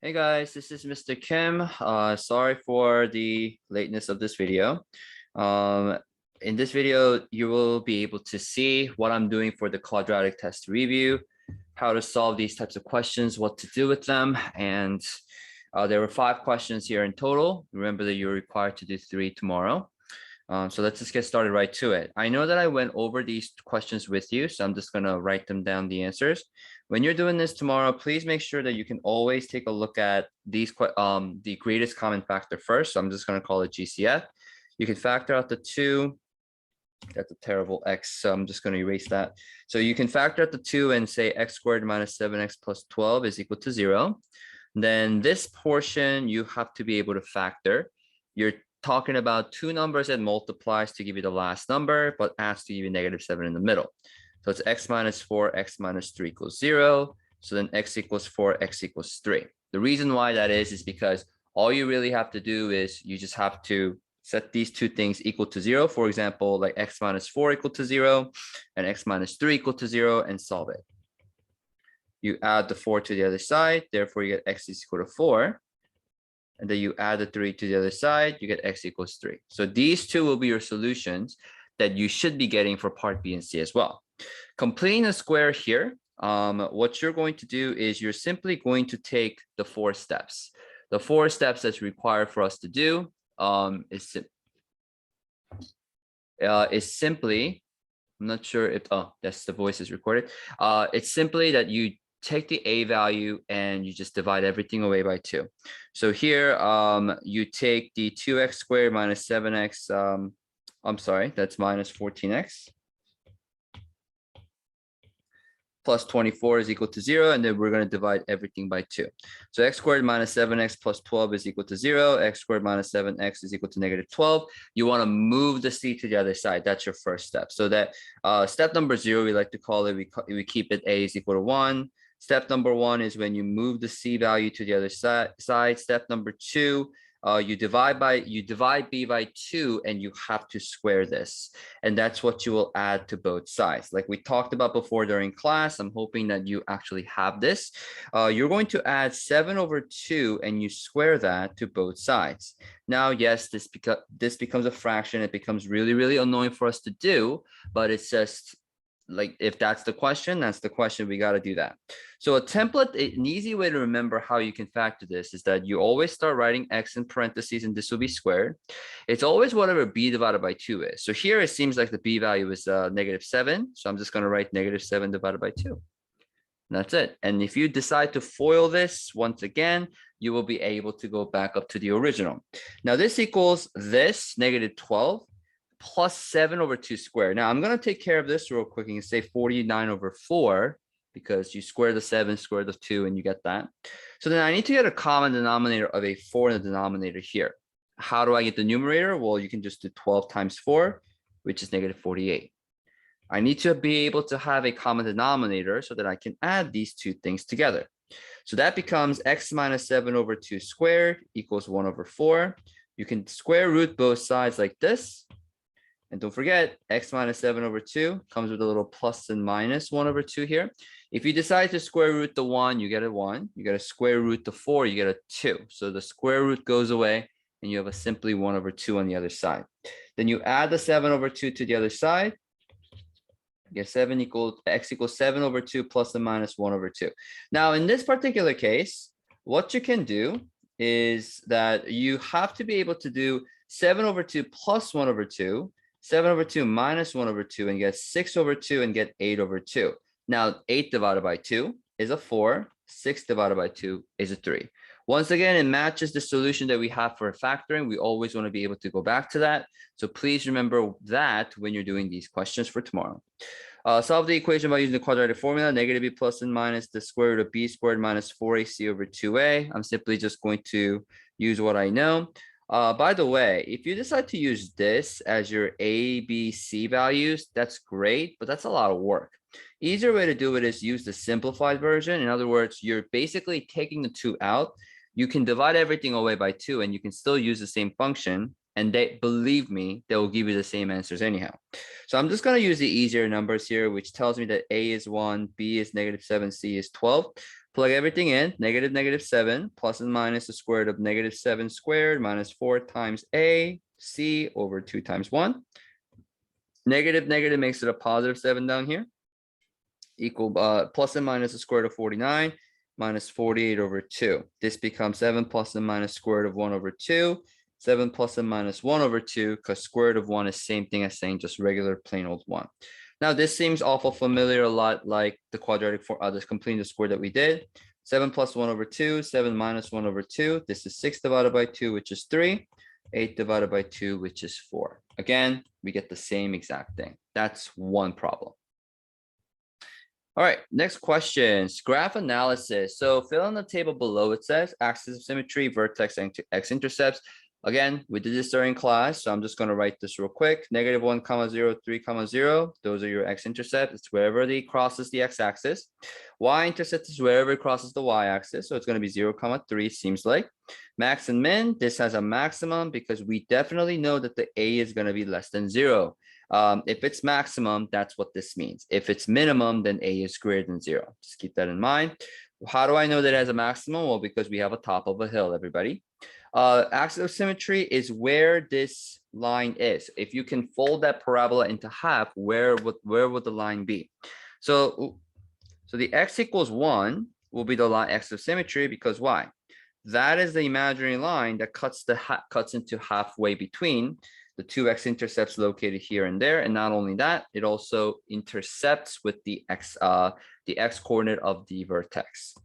Hey guys, this is Mr. Kim. Sorry for the lateness of this video. Um, in this video, you will be able to see what I'm doing for the quadratic test review, how to solve these types of questions, what to do with them. And there were 5 questions here in total. Remember that you're required to do 3 tomorrow. So let's just get started right to it. I know that I went over these questions with you, so I'm just going to write them down, the answers. When you're doing this tomorrow, please make sure that you can always take a look at these the greatest common factor first. So I'm just going to call it GCF. You can factor out the 2. That's a terrible x, so I'm just going to erase that. So you can factor out the 2 and say x squared minus 7x plus 12 is equal to 0. Then this portion you have to be able to factor. You're talking about 2 numbers that multiplies to give you the last number, but adds to give you -7 in the middle. So it's x minus 4, x minus 3 equals 0. So then x equals 4, x equals 3. The reason why that is because all you really have to do is you just have to set these 2 things equal to 0. For example, like x minus 4 equal to 0 and x minus 3 equal to 0 and solve it. You add the 4 to the other side, therefore you get x is equal to 4. And then you add the 3 to the other side, you get x equals 3. So these 2 will be your solutions that you should be getting for part B and C as well. Completing a square here, what you're going to do is you're simply going to take the 4 steps. The 4 steps that's required for us to do is simply, I'm not sure if, oh, yes, the voice is recorded. It's simply that you take the a value and you just divide everything away by 2. So here you take the 2x squared minus 7x, I'm sorry, that's minus 14x plus 24 is equal to 0, and then we're going to divide everything by 2. So x squared minus 7x plus 12 is equal to 0. X squared minus 7x is equal to -12. You want to move the c to the other side. That's your first step. So that step number 0, we like to call it, we keep it a is equal to 1. Step number 1 is when you move the c value to the other side. Step number 2, you divide b by 2 and you have to square this, and that's what you will add to both sides. Like we talked about before during class, I'm hoping that you actually have this. You're going to add 7 over 2 and you square that to both sides. Now, yes, this becomes a fraction. It becomes really, really annoying for us to do, but it's just like, if that's the question, we got to do that. So a template, an easy way to remember how you can factor this is that you always start writing x in parentheses and this will be squared. It's always whatever b divided by 2 is. So here it seems like the b value is -7. So I'm just going to write -7 divided by 2. And that's it. And if you decide to FOIL this, once again, you will be able to go back up to the original. Now this equals this, -12. Plus 7 over 2 squared. Now I'm going to take care of this real quick and say 49 over 4 because you square the 7, square the 2, and you get that. So then I need to get a common denominator of a 4 in the denominator here. How do I get the numerator? Well, you can just do 12 times 4, which is -48. I need to be able to have a common denominator so that I can add these 2 things together. So that becomes x minus 7 over 2 squared equals 1 over 4. You can square root both sides like this. And don't forget, x minus 7 over 2 comes with a little plus and minus 1 over 2 here. If you decide to square root the 1, you get a 1. You get to square root the 4, you get a 2. So the square root goes away, and you have a simply 1 over 2 on the other side. Then you add the 7 over 2 to the other side. You get x equals 7 over 2 plus and minus 1 over 2. Now, in this particular case, what you can do is that you have to be able to do 7 over 2 plus 1 over 2. 7 over 2 minus 1 over 2 and get 6 over 2 and get 8 over 2. Now, 8 divided by 2 is a 4. 6 divided by 2 is a 3. Once again, it matches the solution that we have for factoring. We always want to be able to go back to that. So please remember that when you're doing these questions for tomorrow. Solve the equation by using the quadratic formula, -b plus and minus the square root of b squared minus 4ac over 2a. I'm simply just going to use what I know. By the way, if you decide to use this as your A, B, C values, that's great, but that's a lot of work. Easier way to do it is use the simplified version. In other words, you're basically taking the 2 out. You can divide everything away by 2 and you can still use the same function. And believe me, they will give you the same answers anyhow. So I'm just going to use the easier numbers here, which tells me that A is 1, B is -7, C is 12. Plug everything in, negative, negative 7, plus and minus the square root of negative 7 squared minus 4 times a, c over 2 times 1. Negative, negative makes it a positive 7 down here. Equal plus and minus the square root of 49 minus 48 over 2. This becomes 7 plus and minus square root of 1 over 2. 7 plus and minus 1 over 2, because square root of 1 is same thing as saying just regular plain old 1. Now, this seems awful familiar, a lot like the quadratic for this completing the square that we did. 7 plus 1 over 2, 7 minus 1 over 2. This is 6 divided by 2, which is 3. 8 divided by 2, which is 4. Again, we get the same exact thing. That's one problem. All right, next questions. Graph analysis. So fill in the table below. It says axis of symmetry, vertex, and x-intercepts. Again, we did this during class, so I'm just going to write this real quick. Negative 1, 0, 3, 0. Those are your x-intercepts. It's wherever it crosses the x-axis. Y-intercept is wherever it crosses the y-axis. So it's going to be 0, 3, seems like. Max and min, this has a maximum because we definitely know that the a is going to be less than 0. If it's maximum, that's what this means. If it's minimum, then a is greater than 0. Just keep that in mind. How do I know that it has a maximum? Well, because we have a top of a hill, everybody. Axis of symmetry is where this line is. If you can fold that parabola into half, where would the line be? So the x equals 1 will be the line axis of symmetry, because why? That is the imaginary line that cuts into halfway between the two x-intercepts located here and there. And not only that, it also intercepts with the x coordinate of the vertex.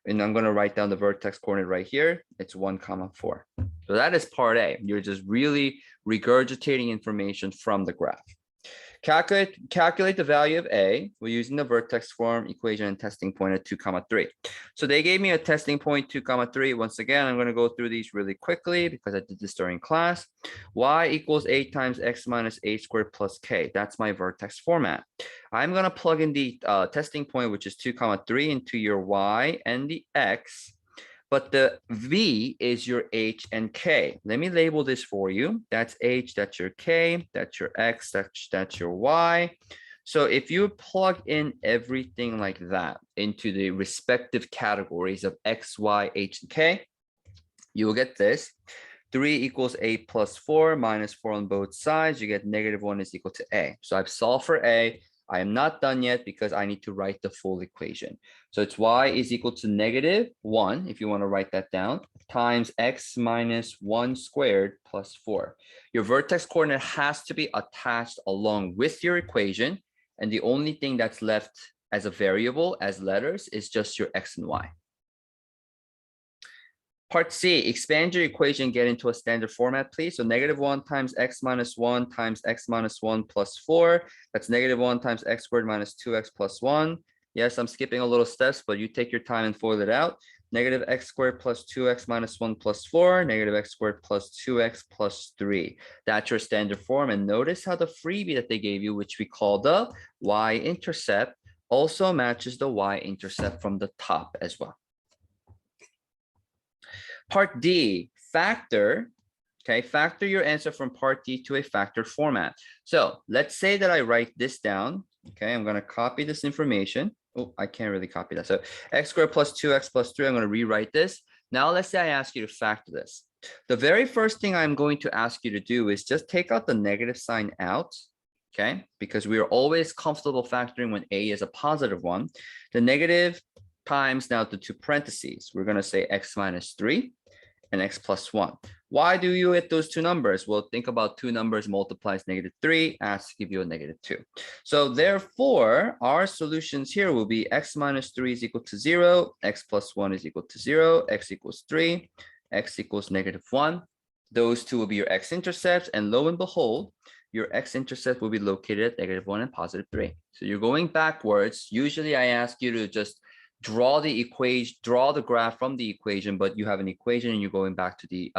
And I'm going to write down the vertex coordinate right here. It's 1, 4. So that is part A. You're just really regurgitating information from the graph. Calculate the value of A. We're using the vertex form, equation, and testing point at 2, 3. So they gave me a testing point 2, 3. Once again, I'm going to go through these really quickly because I did this during class. Y equals 8 times x minus a squared plus k. That's my vertex format. I'm going to plug in the testing point, which is 2, 3, into your y and the x. But the v is your h and k. Let me label this for you. That's h, that's your k, that's your x, that's your y. So if you plug in everything like that into the respective categories of x, y, h, and k, you will get this. 3 equals 8 plus 4 minus 4 on both sides. You get negative 1 is equal to a. So I've solved for a. I am not done yet because I need to write the full equation. So it's y is equal to negative 1, if you want to write that down, times x minus 1 squared plus 4. Your vertex coordinate has to be attached along with your equation. And the only thing that's left as a variable, as letters, is just your x and y. Part C, expand your equation, get into a standard format, please. So negative 1 times x minus 1 times x minus 1 plus 4. That's negative 1 times x squared minus 2x plus 1. Yes, I'm skipping a little steps, but you take your time and FOIL it out. Negative x squared plus 2x minus 1 plus 4. Negative x squared plus 2x plus 3. That's your standard form. And notice how the freebie that they gave you, which we call the y-intercept, also matches the y-intercept from the top as well. Part D, factor. Okay, factor your answer from part D to a factored format. So let's say that I write this down. Okay, I'm going to copy this information. Oh, I can't really copy that. So x squared plus 2x plus 3, I'm going to rewrite this. Now let's say I ask you to factor this. The very first thing I'm going to ask you to do is just take out the negative sign out. Okay, because we are always comfortable factoring when a is a positive one. The negative times now the two parentheses. We're going to say x minus 3. And x plus 1. Why do you hit those two numbers? Well, think about two numbers multiplies negative 3 as to give you a negative 2. So therefore, our solutions here will be x minus 3 is equal to 0, x plus 1 is equal to 0, x equals 3, x equals negative 1. Those two will be your x-intercepts, and lo and behold, your x-intercept will be located at negative 1 and positive 3. So you're going backwards. Usually I ask you to just draw the equation, draw the graph from the equation, but you have an equation and you're going back to the,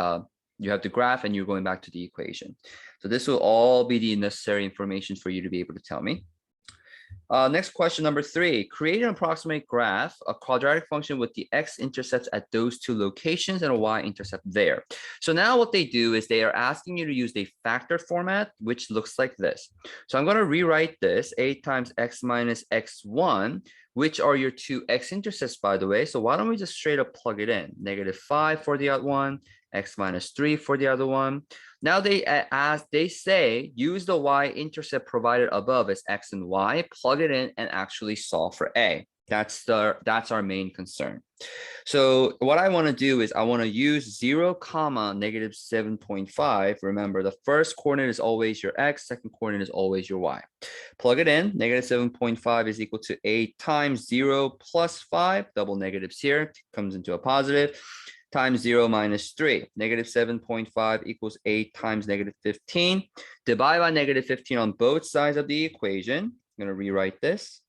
you have the graph and you're going back to the equation. So this will all be the necessary information for you to be able to tell me. Next question, number 3, create an approximate graph, a quadratic function with the x-intercepts at those two locations and a y-intercept there. So now what they do is they are asking you to use a factor format, which looks like this. So I'm going to rewrite this, 8 times x minus x1, which are your two x-intercepts, by the way. So why don't we just straight up plug it in? -5 for the other one, x minus 3 for the other one. Now they say use the y-intercept provided above as x and y, plug it in, and actually solve for a. That's our main concern. So what I want to do is I want to use 0, -7.5. Remember, the first coordinate is always your x, second coordinate is always your y. Plug it in. -7.5 is equal to 8 times 0 plus 5, double negatives here, comes into a positive, times 0 minus 3. -7.5 equals 8 times -15. Divide by -15 on both sides of the equation. I'm going to rewrite this.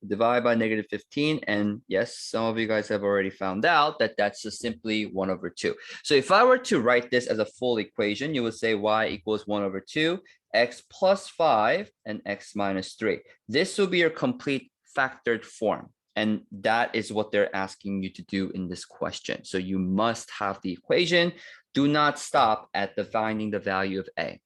Divide by -15, and yes, some of you guys have already found out that that's just simply 1/2. So if I were to write this as a full equation, you would say y equals 1/2, x plus 5, and x minus 3. This will be your complete factored form, and that is what they're asking you to do in this question. So you must have the equation. Do not stop at finding the value of a.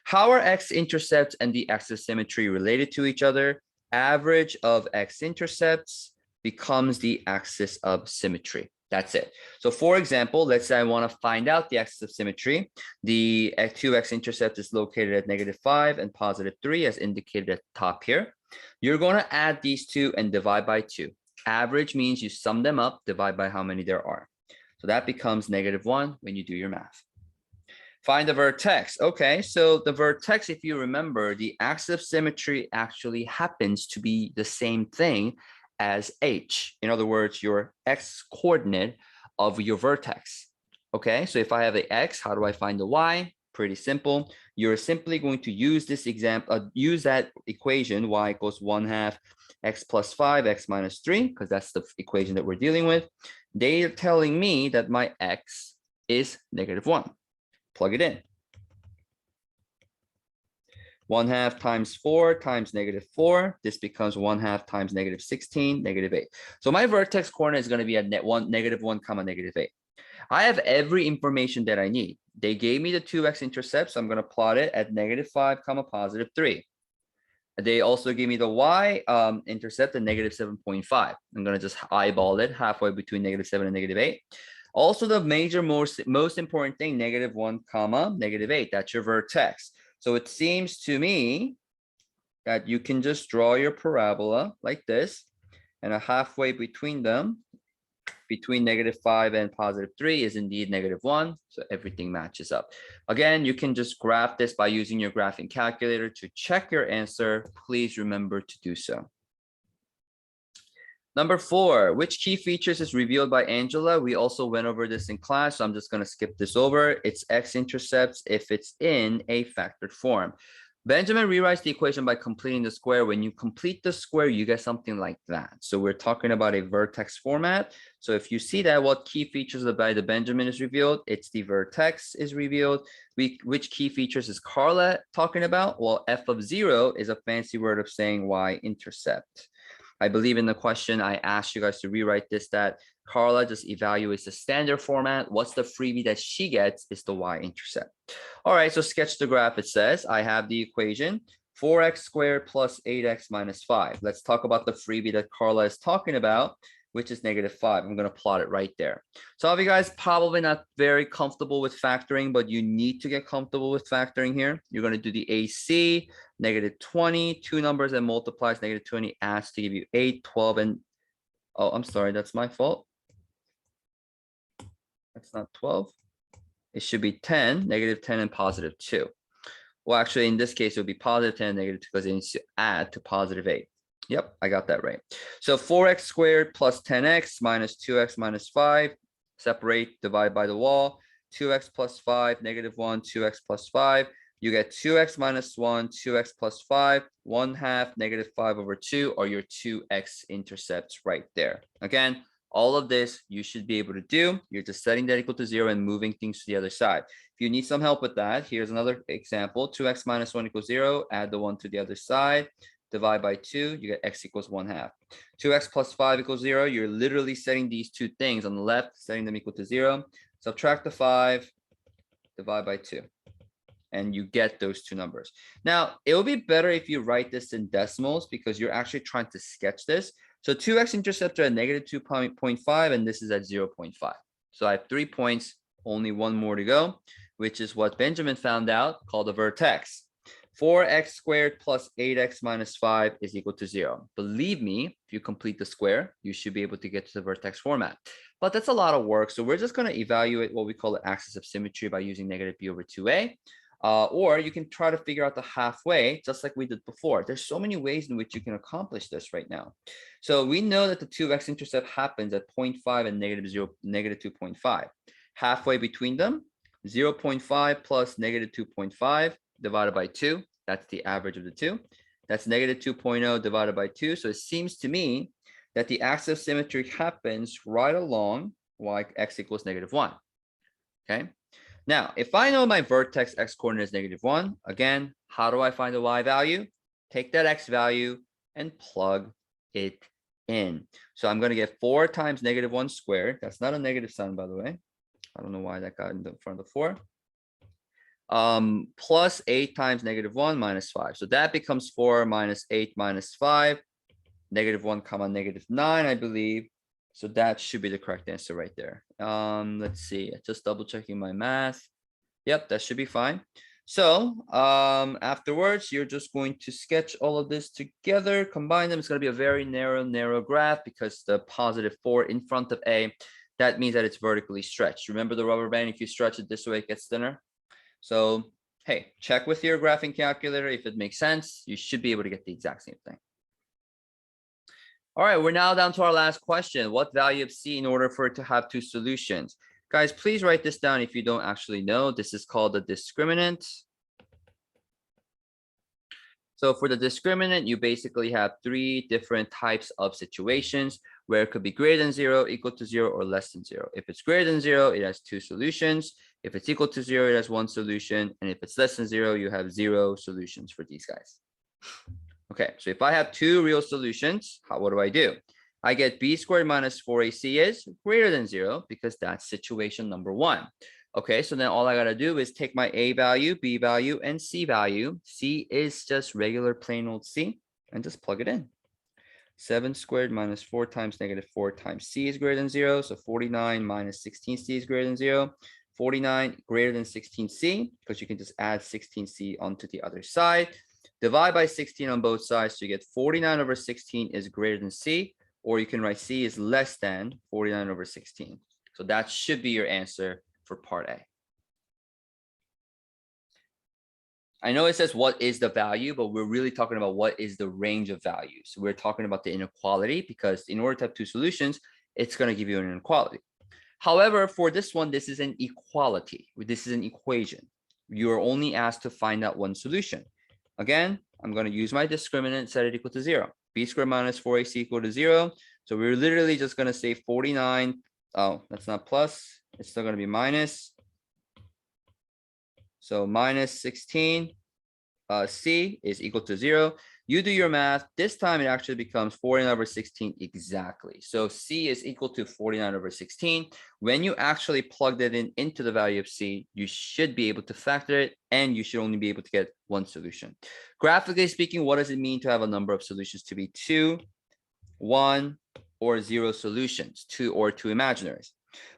How are x-intercepts and the axis of symmetry related to each other? Average of x-intercepts becomes the axis of symmetry. That's it. So for example, let's say I want to find out the axis of symmetry. The two x-intercept is located at -5 and +3 as indicated at the top here. You're going to add these two and divide by 2. Average means you sum them up, divide by how many there are. So that becomes -1 when you do your math. Find the vertex. Okay, so the vertex, if you remember, the axis of symmetry actually happens to be the same thing as h. In other words, your x coordinate of your vertex. Okay, so if I have the x, how do I find the y? Pretty simple. You're simply going to use this example, use that equation, y equals 1/2 x plus 5, x minus 3, because that's the equation that we're dealing with. They're telling me that my x is -1. Plug it in. 1/2 times 4 times -4. This becomes 1/2 times -16, -8. So my vertex coordinate is going to be at -1, -8. I have every information that I need. They gave me the two x-intercepts. So I'm going to plot it at -5, +3. They also gave me the y-intercept at -7.5. I'm going to just eyeball it halfway between -7 and -8. Also, the major, most important thing, -1, -8. That's your vertex. So it seems to me that you can just draw your parabola like this, and a halfway between them, between -5 and +3 is indeed -1. So everything matches up. Again, you can just graph this by using your graphing calculator to check your answer. Please remember to do so. Number 4, which key features is revealed by Angela? We also went over this in class, so I'm just going to skip this over. It's x-intercepts if it's in a factored form. Benjamin rewrites the equation by completing the square. When you complete the square, you get something like that. So we're talking about a vertex format. So if you see that, what key features by the Benjamin is revealed? It's the vertex is revealed. Which key features is Carla talking about? Well, f of 0 is a fancy word of saying y-intercept. I believe in the question, I asked you guys to rewrite this, that Carla just evaluates the standard format. What's the freebie that she gets is the y-intercept. All right, so sketch the graph. It says, I have the equation 4x squared plus 8x minus 5. Let's talk about the freebie that Carla is talking about, which is -5. I'm going to plot it right there. So of you guys probably not very comfortable with factoring, but you need to get comfortable with factoring here. You're going to do the AC, -20, two numbers that multiplies -20 adds to give you 8, 12, and oh, I'm sorry, that's my fault. That's not 12. It should be 10, -10, and +2. Well, actually, in this case, it would be +10 and -2 because it needs to add to +8. Yep, I got that right. So 4x squared plus 10x minus 2x minus 5. Separate, divide by the wall. 2x plus 5, -1, 2x plus 5. You get 2x minus 1, 2x plus 5, 1/2, -5/2 are your two x-intercepts right there. Again, all of this you should be able to do. You're just setting that equal to 0 and moving things to the other side. If you need some help with that, here's another example. 2x minus 1 equals 0. Add the 1 to the other side. Divide by 2, you get x equals 1/2. 2x plus 5 equals 0. You're literally setting these two things on the left, setting them equal to 0. Subtract the 5, divide by 2. and you get those two numbers. Now, it would be better if you write this in decimals because you're actually trying to sketch this. So 2 X-intercepts are at -2.5, and this is at 0.5. So I have 3 points, only one more to go, which is what Benjamin found out, called a vertex. 4x squared plus 8x minus 5 is equal to 0. Believe me, if you complete the square, you should be able to get to the vertex format. But that's a lot of work, so we're just going to evaluate what we call the axis of symmetry by using -b/2a. Or you can try to figure out the halfway, just like we did before. There's so many ways in which you can accomplish this right now. So we know that the 2 X-intercept happens at 0.5 and -2.5. Halfway between them, 0.5 plus -2.5 divided by 2. That's the average of the two. That's -2.0 divided by 2. So it seems to me that the axis of symmetry happens right along x equals -1. Okay. Now, if I know my vertex x coordinate is -1, again, how do I find the y value? Take that x value and plug it in. So I'm going to get 4 times -1 squared. That's not a negative sign, by the way. I don't know why that got in front of the 4. Plus 8 times -1 minus 5. So that becomes 4 minus 8 minus 5. -1 comma -9, I believe. So that should be the correct answer right there. Let's see, just double checking my math. Yep, that should be fine. So afterwards, you're just going to sketch all of this together, combine them. It's going to be a very narrow graph because the +4 in front of A, that means that it's vertically stretched. Remember the rubber band, if you stretch it this way, it gets thinner. So, hey, check with your graphing calculator. If it makes sense, you should be able to get the exact same thing. All right, we're now down to our last question. What value of C in order for it to have two solutions? Guys, please write this down if you don't actually know. This is called the discriminant. So for the discriminant, you basically have 3 different types of situations where it could be greater than 0, equal to 0, or less than 0. If it's greater than 0, it has 2 solutions. If it's equal to 0, it has 1 solution. And if it's less than 0, you have 0 solutions for these guys. Okay, so if I have 2 real solutions, what do? I get b squared minus 4ac is greater than 0 because that's situation number 1. Okay, so then all I got to do is take my a value, b value, and c value. C is just regular plain old c, and just plug it in. 7 squared minus 4 times -4 times c is greater than 0. So 49 minus 16c is greater than 0. 49 greater than 16c, because you can just add 16c onto the other side. Divide by 16 on both sides, so you get 49 over 16 is greater than c, or you can write c is less than 49 over 16. So that should be your answer for part A. I know it says what is the value, but we're really talking about what is the range of values. We're talking about the inequality because in order to have 2 solutions, it's going to give you an inequality. However, for this one, this is an equality. This is an equation. You are only asked to find out one solution. Again, I'm going to use my discriminant, set it equal to 0. B squared minus 4ac equal to 0. So we're literally just going to say 49. Oh, that's not plus. It's still going to be minus. So minus 16 c is equal to 0. You do your math. This time it actually becomes 49 over 16 exactly. So c is equal to 49 over 16. When you actually plugged it in into the value of c, you should be able to factor it, and you should only be able to get one solution. Graphically speaking, what does it mean to have a number of solutions to be 2, 1, or 0 solutions, 2 or 2 imaginaries?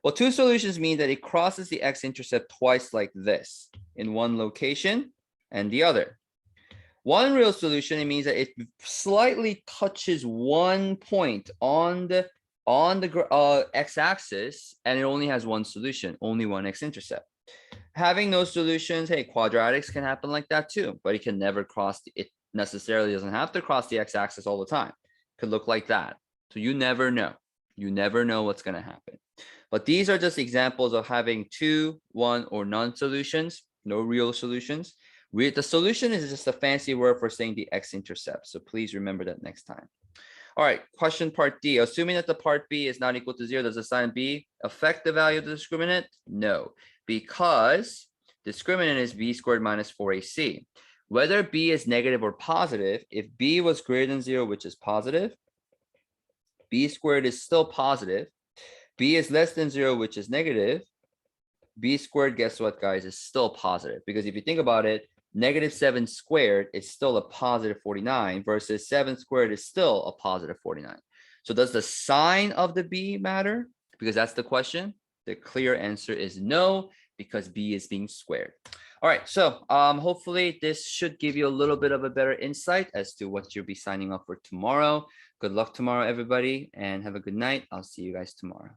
Well, 2 solutions mean that it crosses the x-intercept twice like this, in one location and the other. 1 real solution, it means that it slightly touches one point on the x-axis, and it only has one solution, only one x-intercept. Having no solutions, hey, quadratics can happen like that too, but it can never cross. It necessarily doesn't have to cross the x-axis all the time. It could look like that. So you never know. You never know what's going to happen. But these are just examples of having 2, 1, or none solutions, no real solutions. The solution is just a fancy word for saying the x-intercept. So please remember that next time. All right, question part D. Assuming that the part B is not equal to 0, does the sign B affect the value of the discriminant? No, because discriminant is b squared minus 4ac. Whether b is negative or positive, if b was greater than 0, which is positive, b squared is still positive. B is less than 0, which is negative. b squared, guess what, guys, is still positive. Because if you think about it, negative 7 squared is still a positive 49 versus 7 squared is still a positive 49. So does the sign of the b matter? Because that's the question. The clear answer is no, because b is being squared. All right, so hopefully this should give you a little bit of a better insight as to what you'll be signing up for tomorrow. Good luck tomorrow, everybody, and have a good night. I'll see you guys tomorrow.